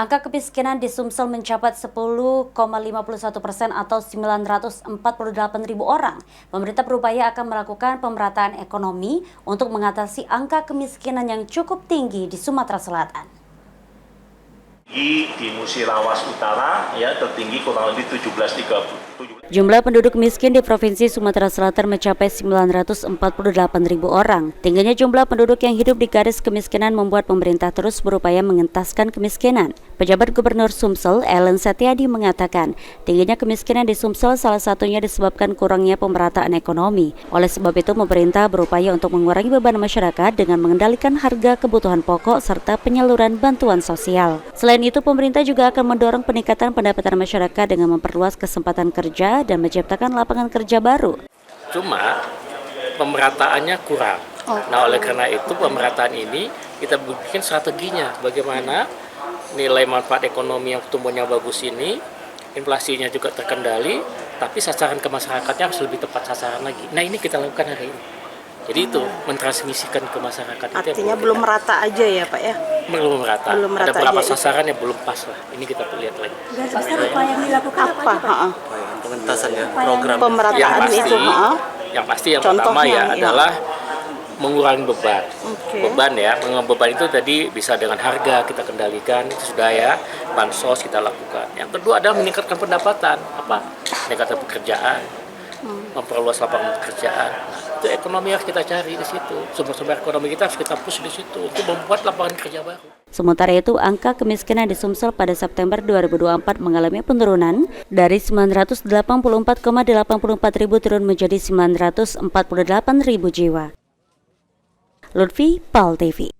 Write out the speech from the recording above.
Angka kemiskinan di Sumsel mencapai 10,51% atau 948.000 orang. Pemerintah berupaya akan melakukan pemerataan ekonomi untuk mengatasi angka kemiskinan yang cukup tinggi di Sumatera Selatan. Di Musirawas Utara ya tertinggi kurang lebih 17,37. Jumlah penduduk miskin di Provinsi Sumatera Selatan mencapai 948.000 orang. Tingginya jumlah penduduk yang hidup di garis kemiskinan membuat pemerintah terus berupaya mengentaskan kemiskinan. Pejabat Gubernur Sumsel, Ellen Setiadi mengatakan, tingginya kemiskinan di Sumsel salah satunya disebabkan kurangnya pemerataan ekonomi. Oleh sebab itu, pemerintah berupaya untuk mengurangi beban masyarakat dengan mengendalikan harga kebutuhan pokok serta penyaluran bantuan sosial. Selain itu, pemerintah juga akan mendorong peningkatan pendapatan masyarakat dengan memperluas kesempatan kerja dan menciptakan lapangan kerja baru. Cuma pemerataannya kurang. Nah, oleh karena itu pemerataan ini kita bikin strateginya bagaimana nilai manfaat ekonomi yang tumbuhnya bagus ini, inflasinya juga terkendali, tapi sasaran ke masyarakatnya harus lebih tepat sasaran lagi. Nah, ini kita lakukan hari ini. Jadi itu mentransmisikan ke masyarakat. Artinya belum merata aja ya Pak ya? Belum merata. Ada beberapa sasaran yang belum pas lah. Ini kita lihat lagi. Garis besar apa yang dilakukan apa? Pengentasannya program pemerataan itu. Yang pasti yang pertama ya adalah mengurangi beban. Beban ya, mengurangi beban itu tadi bisa dengan harga kita kendalikan, itu sudah ya, bansos kita lakukan. Yang kedua adalah meningkatkan pendapatan, meningkatkan pekerjaan, memperluas lapangan pekerjaan. Itu ekonomi harus kita cari di situ. Sumber-sumber ekonomi kita harus kita push di situ untuk membuat lapangan kerja baru. Sementara itu, angka kemiskinan di Sumsel pada September 2024 mengalami penurunan dari 984,84 ribu turun menjadi 948.000 jiwa. Lutfi, PAL TV.